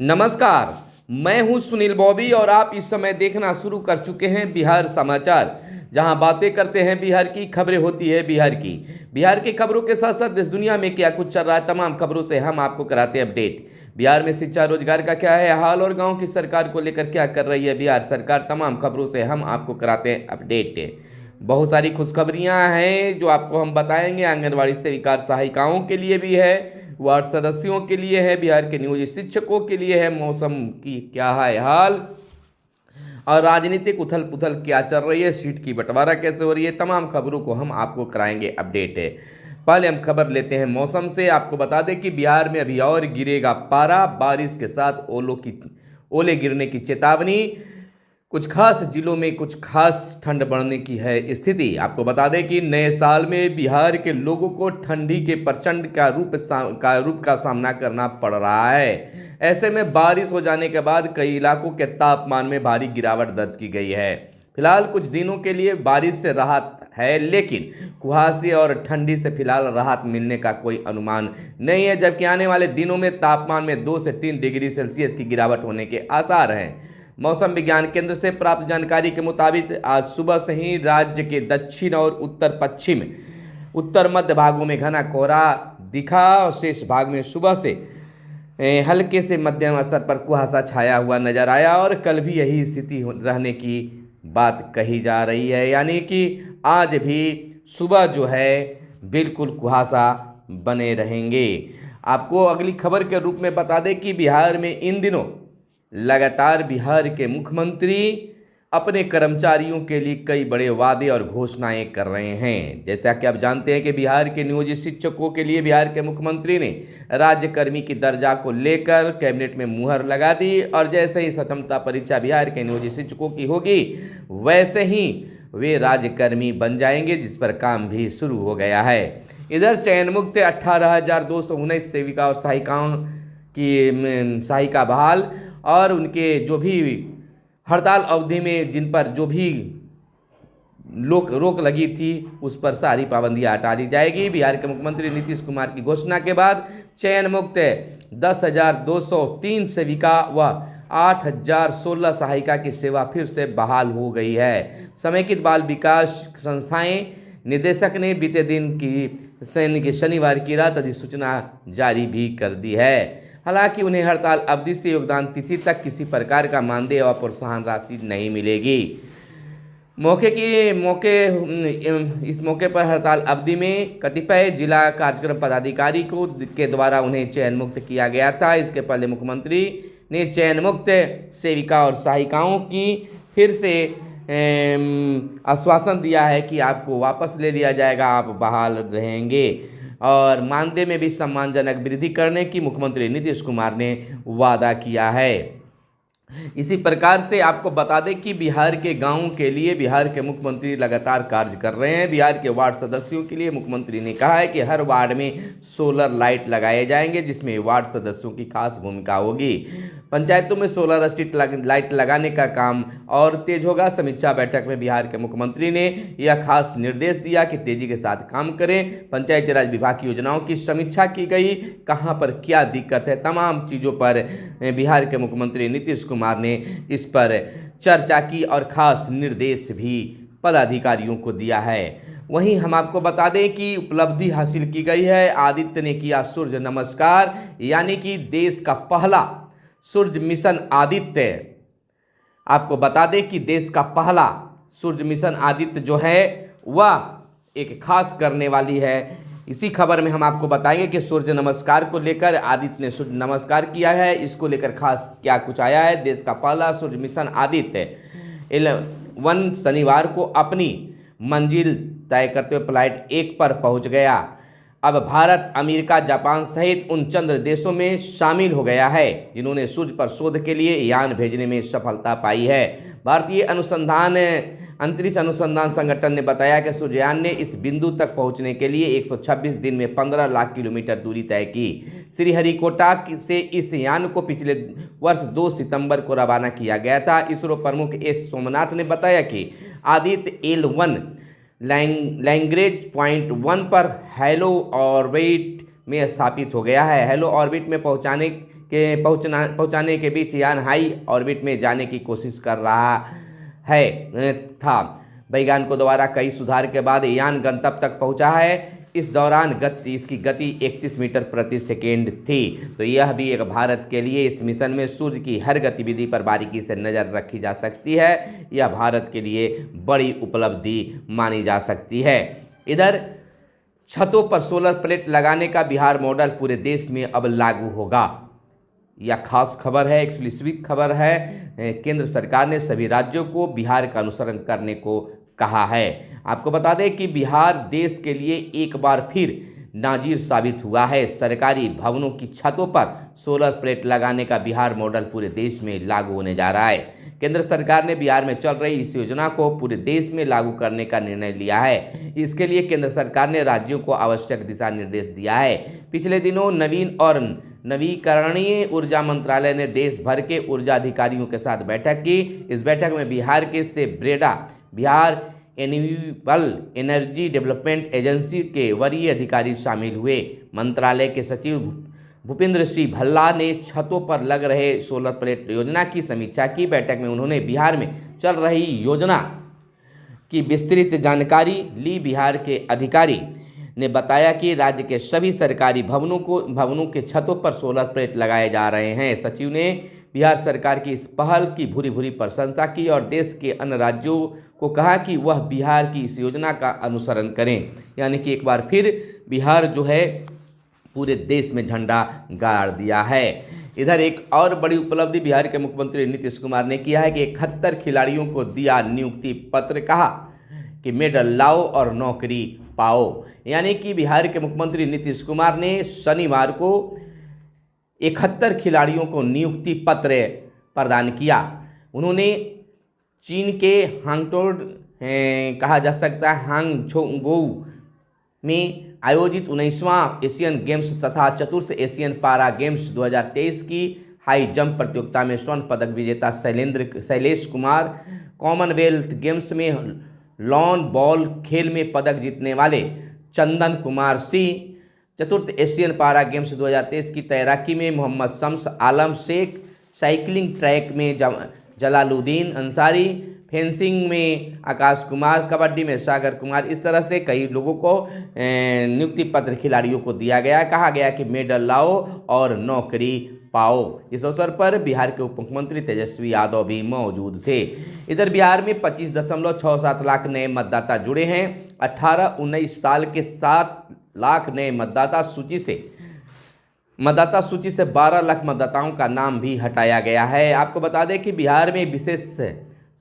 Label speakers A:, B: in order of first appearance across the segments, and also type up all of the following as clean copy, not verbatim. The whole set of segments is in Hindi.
A: नमस्कार। मैं हूं सुनील बॉबी और आप इस समय देखना शुरू कर चुके हैं बिहार समाचार, जहां बातें करते हैं बिहार की, खबरें होती है बिहार की। बिहार की खबरों के साथ साथ देश दुनिया में क्या कुछ चल रहा है, तमाम खबरों से हम आपको कराते हैं अपडेट। बिहार में शिक्षा रोजगार का क्या है हाल और गांव की सरकार को लेकर क्या कर रही है बिहार सरकार, तमाम खबरों से हम आपको कराते हैं अपडेट। बहुत सारी खुशखबरियां हैं जो आपको हम बताएंगे। आंगनबाड़ी सेविका सहायिकाओं के लिए भी है, वार्ड सदस्यों के लिए है, बिहार के नियोजित शिक्षकों के लिए है, मौसम की क्या है हाल और राजनीतिक उथल पुथल क्या चल रही है, सीट की बंटवारा कैसे हो रही है, तमाम खबरों को हम आपको कराएंगे अपडेट है। पहले हम खबर लेते हैं मौसम से। आपको बता दें कि बिहार में अभी और गिरेगा पारा, बारिश के साथ ओले गिरने की चेतावनी। कुछ खास जिलों में कुछ खास ठंड बढ़ने की है स्थिति। आपको बता दें कि नए साल में बिहार के लोगों को ठंडी के प्रचंड रूप का सामना करना पड़ रहा है। ऐसे में बारिश हो जाने के बाद कई इलाकों के तापमान में भारी गिरावट दर्ज की गई है। फिलहाल कुछ दिनों के लिए बारिश से राहत है, लेकिन कुहासे और ठंडी से फिलहाल राहत मिलने का कोई अनुमान नहीं है, जबकि आने वाले दिनों में तापमान में 2 से 3 डिग्री सेल्सियस की गिरावट होने के आसार हैं। मौसम विज्ञान केंद्र से प्राप्त जानकारी के मुताबिक आज सुबह से ही राज्य के दक्षिण और उत्तर पश्चिम, उत्तर मध्य भागों में घना कोहरा दिखा और शेष भाग में सुबह से हल्के से मध्यम स्तर पर कुहासा छाया हुआ नजर आया और कल भी यही स्थिति रहने की बात कही जा रही है। यानी कि आज भी सुबह जो है बिल्कुल कुहासा बने रहेंगे। आपको अगली खबर के रूप में बता दें कि बिहार में इन दिनों लगातार बिहार के मुख्यमंत्री अपने कर्मचारियों के लिए कई बड़े वादे और घोषणाएं कर रहे हैं। जैसा कि आप जानते हैं कि बिहार के नियोजित शिक्षकों के लिए बिहार के मुख्यमंत्री ने राज्यकर्मी की दर्जा को लेकर कैबिनेट में मुहर लगा दी और जैसे ही सक्षमता परीक्षा बिहार के नियोजित शिक्षकों की होगी वैसे ही वे राज्यकर्मी बन जाएंगे, जिस पर काम भी शुरू हो गया है। इधर चयन मुक्त 18,219 सेविका और सहायिकाओं की सहायिका बहाल और उनके जो भी हड़ताल अवधि में जिन पर जो भी रोक लगी थी उस पर सारी पाबंदियां हटा दी जाएगी। बिहार के मुख्यमंत्री नीतीश कुमार की घोषणा के बाद चयन मुक्त 10,203 सेविका व 8,016 सहायिका की सेवा फिर से बहाल हो गई है। समेकित बाल विकास संस्थाएं निदेशक ने बीते दिन की शनिवार की रात अधिसूचना जारी भी कर दी है। हालांकि उन्हें हड़ताल अवधि से योगदान तिथि तक किसी प्रकार का मानदेय और प्रोत्साहन राशि नहीं मिलेगी। इस मौके पर हड़ताल अवधि में कतिपय जिला कार्यक्रम पदाधिकारी के द्वारा उन्हें चयन मुक्त किया गया था। इसके पहले मुख्यमंत्री ने चयन मुक्त सेविका और सहायिकाओं की फिर से आश्वासन दिया है कि आपको वापस ले लिया जाएगा, आप बहाल रहेंगे और मानदेय में भी सम्मानजनक वृद्धि करने की मुख्यमंत्री नीतीश कुमार ने वादा किया है। इसी प्रकार से आपको बता दें कि बिहार के गांवों के लिए बिहार के मुख्यमंत्री लगातार कार्य कर रहे हैं। बिहार के वार्ड सदस्यों के लिए मुख्यमंत्री ने कहा है कि हर वार्ड में सोलर लाइट लगाए जाएंगे, जिसमें वार्ड सदस्यों की खास भूमिका होगी। पंचायतों में सोलर स्ट्रीट लाइट लगाने का काम और तेज होगा। समीक्षा बैठक में बिहार के मुख्यमंत्री ने यह खास निर्देश दिया कि तेजी के साथ काम करें। पंचायती राज विभाग की योजनाओं की समीक्षा की गई, कहां पर क्या दिक्कत है, तमाम चीज़ों पर बिहार के मुख्यमंत्री नीतीश कुमार ने इस पर चर्चा की और खास निर्देश भी पदाधिकारियों को दिया है। वहीं हम आपको बता दें कि उपलब्धि हासिल की गई है। आदित्य ने किया सूर्य नमस्कार, यानी कि देश का पहला सूर्य मिशन आदित्य। आपको बता दें कि देश का पहला सूर्य मिशन आदित्य जो है वह एक खास करने वाली है। इसी खबर में हम आपको बताएंगे कि सूर्य नमस्कार को लेकर आदित्य ने सूर्य नमस्कार किया है, इसको लेकर खास क्या कुछ आया है। देश का पहला सूर्य मिशन आदित्य 11 शनिवार को अपनी मंजिल तय करते हुए फ्लाइट 1 पर पहुंच गया। अब भारत, अमेरिका, जापान सहित उन चंद्र देशों में शामिल हो गया है जिन्होंने सूर्य पर शोध के लिए यान भेजने में सफलता पाई है। भारतीय अंतरिक्ष अनुसंधान संगठन ने बताया कि सूर्ययान ने इस बिंदु तक पहुंचने के लिए 126 दिन में 15 लाख किलोमीटर दूरी तय की। श्रीहरिकोटा से इस यान को पिछले वर्ष 2 सितंबर को रवाना किया गया था। इसरो प्रमुख एस सोमनाथ ने बताया कि आदित्य L1 लैग्रेंज पॉइंट 1 पर हेलो ऑर्बिट में स्थापित हो गया है। हेलो ऑर्बिट में पहुंचाने के पहुंचाने के बीच यान हाई ऑर्बिट में जाने की कोशिश कर रहा था। वैज्ञानिकों द्वारा कई सुधार के बाद यान गंतव्य तक पहुंचा है। इस दौरान इसकी गति 31 मीटर प्रति सेकेंड थी। तो यह भी एक भारत के लिए इस मिशन में सूर्य की हर गतिविधि पर बारीकी से नज़र रखी जा सकती है। यह भारत के लिए बड़ी उपलब्धि मानी जा सकती है। इधर छतों पर सोलर प्लेट लगाने का बिहार मॉडल पूरे देश में अब लागू होगा। यह खास खबर है, एक्सक्लूसिव खबर है। केंद्र सरकार ने सभी राज्यों को बिहार का अनुसरण करने को कहा है। आपको बता दें कि बिहार देश के लिए एक बार फिर नाजीर साबित हुआ है। सरकारी भवनों की छतों पर सोलर प्लेट लगाने का बिहार मॉडल पूरे देश में लागू होने जा रहा है। केंद्र सरकार ने बिहार में चल रही इस योजना को पूरे देश में लागू करने का निर्णय लिया है। इसके लिए केंद्र सरकार ने राज्यों को आवश्यक दिशा निर्देश दिया है। पिछले दिनों नवीन और नवीकरणीय ऊर्जा मंत्रालय ने देश भर के ऊर्जा अधिकारियों के साथ बैठक की। इस बैठक में बिहार के Breda Bihar renewable energy development agency के वरीय अधिकारी शामिल हुए। मंत्रालय के सचिव भूपेंद्र सिंह भल्ला ने छतों पर लग रहे सोलर प्लेट योजना की समीक्षा की। बैठक में उन्होंने बिहार में चल रही योजना की विस्तृत जानकारी ली। बिहार के अधिकारी ने बताया कि राज्य के सभी सरकारी भवनों के छतों पर सोलर प्लेट लगाए जा रहे हैं। सचिव ने बिहार सरकार की इस पहल की भूरी भूरी प्रशंसा की और देश के अन्य राज्यों को कहा कि वह बिहार की इस योजना का अनुसरण करें। यानी कि एक बार फिर बिहार जो है पूरे देश में झंडा गाड़ दिया है। इधर एक और बड़ी उपलब्धि बिहार के मुख्यमंत्री नीतीश कुमार ने किया है कि 71 खिलाड़ियों को दिया नियुक्ति पत्र। कहा कि मेडल लाओ और नौकरी पाओ। यानी कि बिहार के मुख्यमंत्री नीतीश कुमार ने शनिवार को 71 खिलाड़ियों को नियुक्ति पत्र प्रदान किया। उन्होंने चीन के हांगटोड़ कहा जा सकता है हांगझोंगोउ में आयोजित 19वां एशियन गेम्स तथा चतुर्थ एशियन पारा गेम्स 2023 की हाई जंप प्रतियोगिता में स्वर्ण पदक विजेता शैलेश कुमार, कॉमनवेल्थ गेम्स में लॉन बॉल खेल में पदक जीतने वाले चंदन कुमार सिंह, चतुर्थ एशियन पारा गेम्स 2023 की तैराकी में मोहम्मद शम्स आलम शेख, साइकिलिंग ट्रैक में जलालुद्दीन अंसारी, फेंसिंग में आकाश कुमार, कबड्डी में सागर कुमार। इस तरह से कई लोगों को नियुक्ति पत्र खिलाड़ियों को दिया गया। कहा गया कि मेडल लाओ और नौकरी पाओ। इस अवसर पर बिहार के उप मुख्यमंत्री तेजस्वी यादव भी मौजूद थे। इधर बिहार में 25.67 लाख नए मतदाता जुड़े हैं। 18-19 साल के 7 लाख नए मतदाता सूची से 12 लाख मतदाताओं का नाम भी हटाया गया है। आपको बता दें कि बिहार में विशेष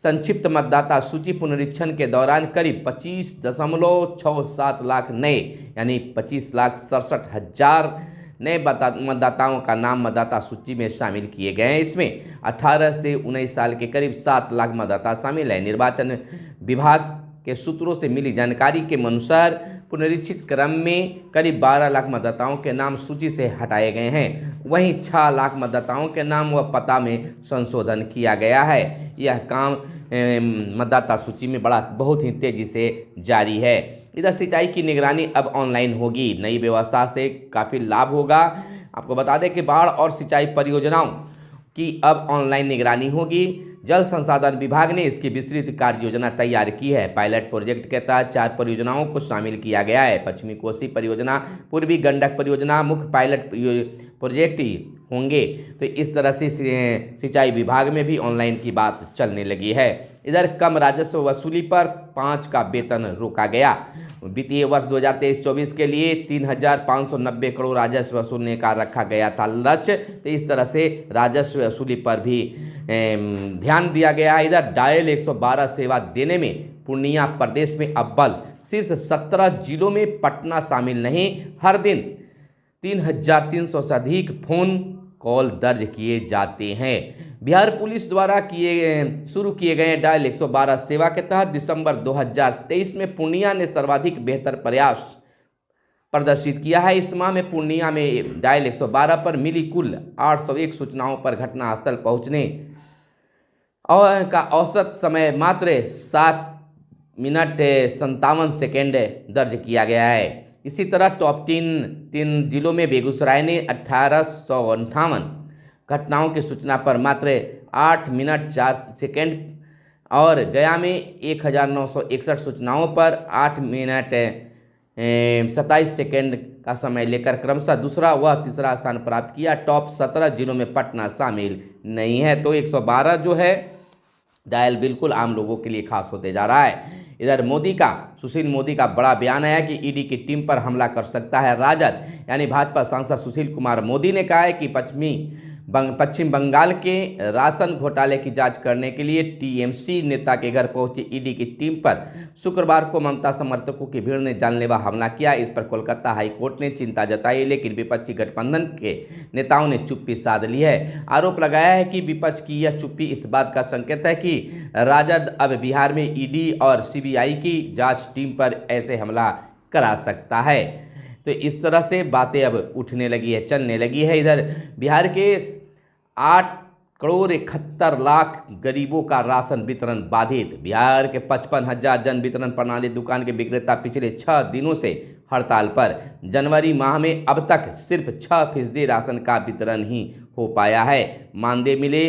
A: संक्षिप्त मतदाता सूची पुनरीक्षण के दौरान करीब 25.67 लाख नए यानी 25,67,000 नए मतदाताओं का नाम मतदाता सूची में शामिल किए गए हैं। इसमें 18 से 19 साल के करीब 7 लाख मतदाता शामिल हैं। निर्वाचन विभाग के सूत्रों से मिली जानकारी के अनुसार पुनरीक्षित क्रम में करीब 12 लाख मतदाताओं के नाम सूची से हटाए गए हैं। वहीं 6 लाख मतदाताओं के नाम व पता में संशोधन किया गया है। यह काम मतदाता सूची में बहुत ही तेजी से जारी है। इधर सिंचाई की निगरानी अब ऑनलाइन होगी। नई व्यवस्था से काफ़ी लाभ होगा। आपको बता दें कि बाढ़ और सिंचाई परियोजनाओं की अब ऑनलाइन निगरानी होगी। जल संसाधन विभाग ने इसकी विस्तृत कार्य योजना तैयार की है। पायलट प्रोजेक्ट के तहत 4 परियोजनाओं को शामिल किया गया है। पश्चिमी कोसी परियोजना, पूर्वी गंडक परियोजना मुख्य पायलट प्रोजेक्ट होंगे। तो इस तरह से सिंचाई विभाग में भी ऑनलाइन की बात चलने लगी है। इधर कम राजस्व वसूली पर 5 का वेतन रोका गया। वित्तीय वर्ष 2023-24 के लिए 3,590 करोड़ राजस्व वसूलने का रखा गया था लक्ष्य। तो इस तरह से राजस्व वसूली पर भी ध्यान दिया गया। इधर डायल 112 सेवा देने में पूर्णिया प्रदेश में अव्वल, शीर्ष 17 जिलों में पटना शामिल नहीं। हर दिन 3,300 से अधिक फोन कॉल दर्ज किए जाते हैं। बिहार पुलिस द्वारा शुरू किए गए डायल 112 सेवा के तहत दिसंबर 2023 में पूर्णिया ने सर्वाधिक बेहतर प्रयास प्रदर्शित किया है। इस माह में पूर्णिया में डायल 112 पर मिली कुल 801 सूचनाओं पर घटनास्थल पहुंचने और का औसत समय मात्र 7 मिनट 57 सेकेंड दर्ज किया गया है। इसी तरह टॉप 3 जिलों में बेगूसराय ने 1858, घटनाओं की सूचना पर मात्र 8 मिनट 4 सेकंड और गया में 1961 सूचनाओं पर 8 मिनट 27 सेकंड का समय लेकर क्रमशः दूसरा व तीसरा स्थान प्राप्त किया। टॉप 17 जिलों में पटना शामिल नहीं है। तो 112 जो है डायल बिल्कुल आम लोगों के लिए खास होते जा रहा है। इधर सुशील मोदी का बड़ा बयान आया कि ईडी की टीम पर हमला कर सकता है राजद, यानी भाजपा सांसद सुशील कुमार मोदी ने कहा है कि पश्चिम बंगाल के राशन घोटाले की जांच करने के लिए टीएमसी नेता के घर पहुंची ईडी की टीम पर शुक्रवार को ममता समर्थकों की भीड़ ने जानलेवा हमला किया। इस पर कोलकाता हाईकोर्ट ने चिंता जताई, लेकिन विपक्षी गठबंधन के नेताओं ने चुप्पी साध ली है। आरोप लगाया है कि विपक्ष की यह चुप्पी इस बात का संकेत है कि राजद अब बिहार में ईडी और सीबीआई की जांच टीम पर ऐसे हमला करा सकता है। तो इस तरह से बातें अब उठने लगी है, चलने लगी है। इधर बिहार के 8 करोड़ 71 लाख गरीबों का राशन वितरण बाधित। बिहार के 55,000 जन वितरण प्रणाली दुकान के विक्रेता पिछले 6 दिनों से हड़ताल पर। जनवरी माह में अब तक सिर्फ 6% राशन का वितरण ही हो पाया है। मानदेय मिले,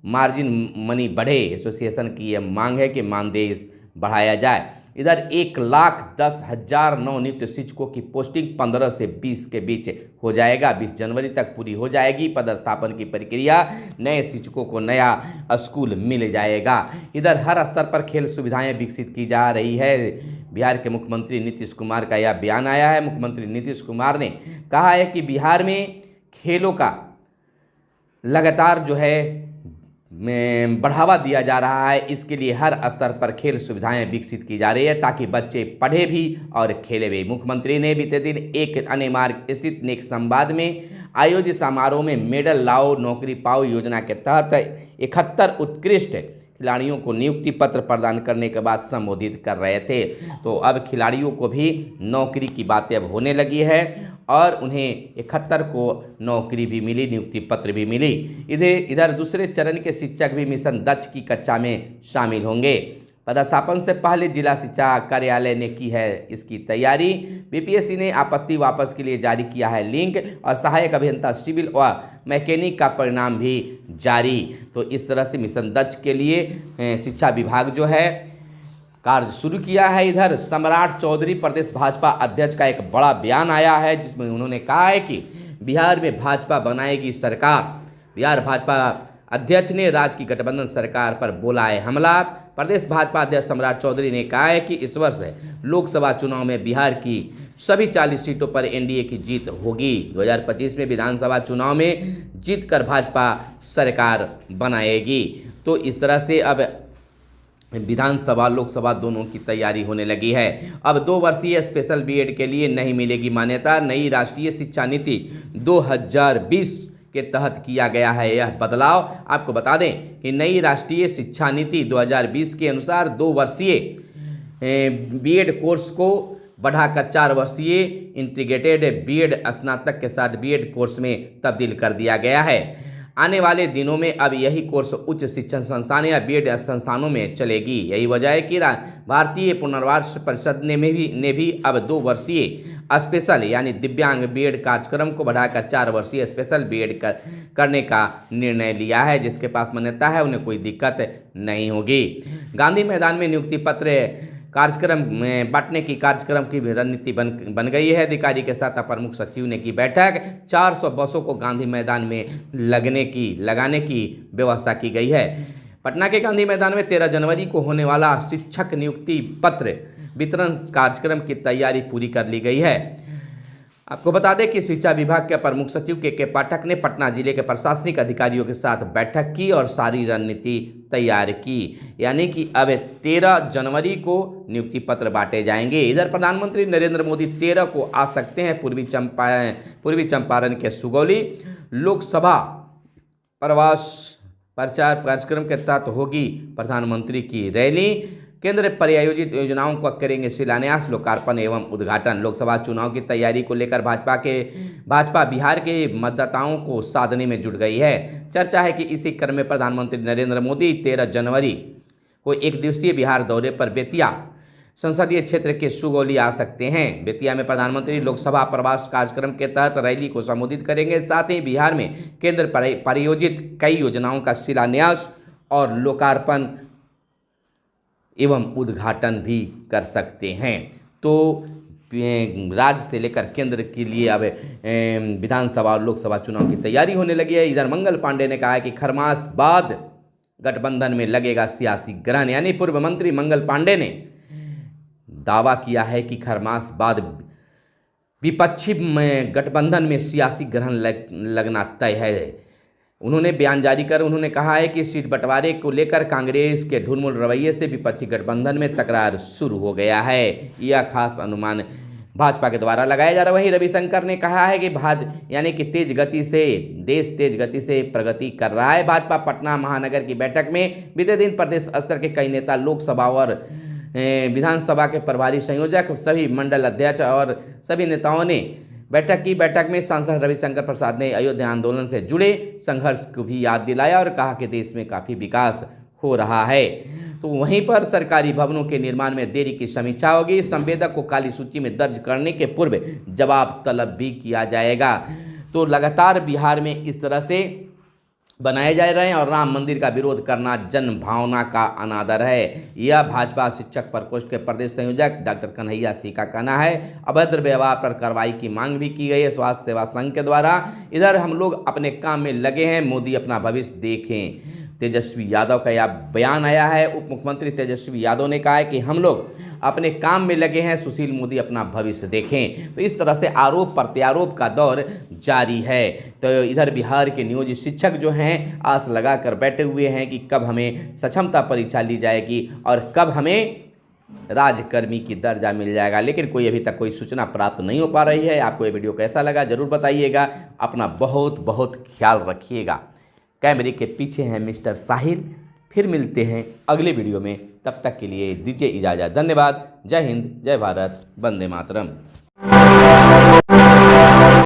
A: मार्जिन मनी बढ़े। एसोसिएशन की यह मांग है कि मानदेय बढ़ाया जाए। इधर 1,10,000 नवनियुक्त शिक्षकों की पोस्टिंग 15 से 20 के बीच हो जाएगा। 20 जनवरी तक पूरी हो जाएगी पदस्थापन की प्रक्रिया। नए शिक्षकों को नया स्कूल मिल जाएगा। इधर हर स्तर पर खेल सुविधाएं विकसित की जा रही है। बिहार के मुख्यमंत्री नीतीश कुमार का यह बयान आया है। मुख्यमंत्री नीतीश कुमार ने कहा है कि बिहार में खेलों का लगातार जो है में बढ़ावा दिया जा रहा है। इसके लिए हर स्तर पर खेल सुविधाएं विकसित की जा रही है ताकि बच्चे पढ़े भी और खेले भी। मुख्यमंत्री ने बीते दिन एक अन्य मार्ग स्थित नेक संवाद में आयोजित समारोह में मेडल लाओ नौकरी पाओ योजना के तहत 71 उत्कृष्ट खिलाड़ियों को नियुक्ति पत्र प्रदान करने के बाद संबोधित कर रहे थे। तो अब खिलाड़ियों को भी नौकरी की बातें अब होने लगी है और उन्हें 71 को नौकरी भी मिली, नियुक्ति पत्र भी मिली। इधर दूसरे चरण के शिक्षक भी मिशन दक्ष की कक्षा में शामिल होंगे। पदस्थापन से पहले जिला शिक्षा कार्यालय ने की है इसकी तैयारी। बीपीएससी ने आपत्ति वापस के लिए जारी किया है लिंक और सहायक अभियंता सिविल व मैकेनिक का परिणाम भी जारी। तो इस तरह से मिशन दक्ष के लिए शिक्षा विभाग जो है कार्य शुरू किया है। इधर सम्राट चौधरी प्रदेश भाजपा अध्यक्ष का एक बड़ा बयान आया है जिसमें उन्होंने कहा है कि बिहार में भाजपा बनाएगी सरकार। बिहार भाजपा अध्यक्ष ने राज्य की गठबंधन सरकार पर बोला है हमला। प्रदेश भाजपा अध्यक्ष सम्राट चौधरी ने कहा है कि इस वर्ष लोकसभा चुनाव में बिहार की सभी 40 सीटों पर एनडीए की जीत होगी। 2025 में विधानसभा चुनाव में जीतकर भाजपा सरकार बनाएगी। तो इस तरह से अब विधानसभा लोकसभा दोनों की तैयारी होने लगी है। अब 2 वर्षीय स्पेशल बीएड के लिए नहीं मिलेगी मान्यता। नई राष्ट्रीय शिक्षा नीति 2020 के तहत किया गया है यह बदलाव। आपको बता दें कि नई राष्ट्रीय शिक्षा नीति 2020 के अनुसार 2 वर्षीय बीएड कोर्स को बढ़ाकर 4 वर्षीय इंटीग्रेटेड बीएड स्नातक के साथ बीएड कोर्स में तब्दील कर दिया गया है। आने वाले दिनों में अब यही कोर्स उच्च शिक्षण संस्थान या बीएड संस्थानों में चलेगी। यही वजह है कि भारतीय पुनर्वास परिषद ने भी अब 2 वर्षीय स्पेशल यानी दिव्यांग बीएड कार्यक्रम को बढ़ाकर 4 वर्षीय स्पेशल बीएड करने का निर्णय लिया है। जिसके पास मान्यता है उन्हें कोई दिक्कत नहीं होगी। गांधी मैदान में नियुक्ति पत्र कार्यक्रम में बांटने की कार्यक्रम की भी रणनीति बन गई है। अधिकारी के साथ अपर मुख्य सचिव ने की बैठक। 400 बसों को गांधी मैदान में लगाने की व्यवस्था की गई है। पटना के गांधी मैदान में 13 जनवरी को होने वाला शिक्षक नियुक्ति पत्र वितरण कार्यक्रम की तैयारी पूरी कर ली गई है। आपको बता दें कि शिक्षा विभाग के अपर मुख्य सचिव के पाठक ने पटना जिले के प्रशासनिक अधिकारियों के साथ बैठक की और सारी रणनीति तैयार की। यानी कि अब 13 जनवरी को नियुक्ति पत्र बांटे जाएंगे। इधर प्रधानमंत्री नरेंद्र मोदी 13 को आ सकते हैं पूर्वी चंपारण के सुगौली। लोकसभा प्रवास प्रचार कार्यक्रम के तहत होगी प्रधानमंत्री की रैली। केंद्र प्रायोजित योजनाओं का करेंगे शिलान्यास, लोकार्पण एवं उद्घाटन। लोकसभा चुनाव की तैयारी को लेकर भाजपा बिहार के मतदाताओं को साधने में जुट गई है। चर्चा है कि इसी क्रम में प्रधानमंत्री नरेंद्र मोदी 13 जनवरी को 1 दिवसीय बिहार दौरे पर बेतिया संसदीय क्षेत्र के सुगौली आ सकते हैं। बेतिया में प्रधानमंत्री लोकसभा प्रवास कार्यक्रम के तहत रैली को संबोधित करेंगे। साथ ही बिहार में केंद्र प्रायोजित कई योजनाओं का शिलान्यास और लोकार्पण एवं उद्घाटन भी कर सकते हैं। तो राज्य से लेकर केंद्र के लिए अब विधानसभा और लोकसभा चुनाव की तैयारी होने लगी है। इधर मंगल पांडे ने कहा है कि खरमास बाद गठबंधन में लगेगा सियासी ग्रहण, यानी पूर्व मंत्री मंगल पांडे ने दावा किया है कि खरमास बाद विपक्षी गठबंधन में सियासी ग्रहण लगना तय है। उन्होंने बयान जारी कर उन्होंने कहा है कि सीट बंटवारे को लेकर कांग्रेस के ढुलमुल रवैये से विपक्षी गठबंधन में तकरार शुरू हो गया है। यह खास अनुमान भाजपा के द्वारा लगाया जा रहा है। वहीं रविशंकर ने कहा है कि यानी कि देश तेज गति से प्रगति कर रहा है। भाजपा पटना महानगर की बैठक में बीते दिन प्रदेश स्तर के कई नेता, लोकसभा और विधानसभा के प्रभारी संयोजक, सभी मंडल अध्यक्ष और सभी नेताओं ने बैठक में सांसद रविशंकर प्रसाद ने अयोध्या आंदोलन से जुड़े संघर्ष को भी याद दिलाया और कहा कि देश में काफ़ी विकास हो रहा है। तो वहीं पर सरकारी भवनों के निर्माण में देरी की समीक्षा होगी। संवेदक को काली सूची में दर्ज करने के पूर्व जवाब तलब भी किया जाएगा। तो लगातार बिहार में इस तरह से बनाए जा रहे हैं और राम मंदिर का विरोध करना जन भावना का अनादर है। यह भाजपा शिक्षक प्रकोष्ठ के प्रदेश संयोजक डॉक्टर कन्हैया सिंह का कहना है। अभद्र व्यवहार पर कार्रवाई की मांग भी की गई है स्वास्थ्य सेवा संघ के द्वारा। इधर हम लोग अपने काम में लगे हैं, मोदी अपना भविष्य देखें, तेजस्वी यादव का यह बयान आया है। उप मुख्यमंत्री तेजस्वी यादव ने कहा है कि हम लोग अपने काम में लगे हैं, सुशील मोदी अपना भविष्य देखें। तो इस तरह से आरोप प्रत्यारोप का दौर जारी है। तो इधर बिहार के नियोजित शिक्षक जो हैं आस लगा कर बैठे हुए हैं कि कब हमें सक्षमता परीक्षा ली जाएगी और कब हमें राजकर्मी की दर्जा मिल जाएगा, लेकिन कोई अभी तक कोई सूचना प्राप्त नहीं हो पा रही है। आपको ये वीडियो कैसा लगा जरूर बताइएगा। अपना बहुत बहुत ख्याल रखिएगा। कैमरे के पीछे हैं मिस्टर साहिल। फिर मिलते हैं अगले वीडियो में, तब तक के लिए दीजिए इजाज़त। धन्यवाद। जय हिंद, जय भारत, वंदे मातरम।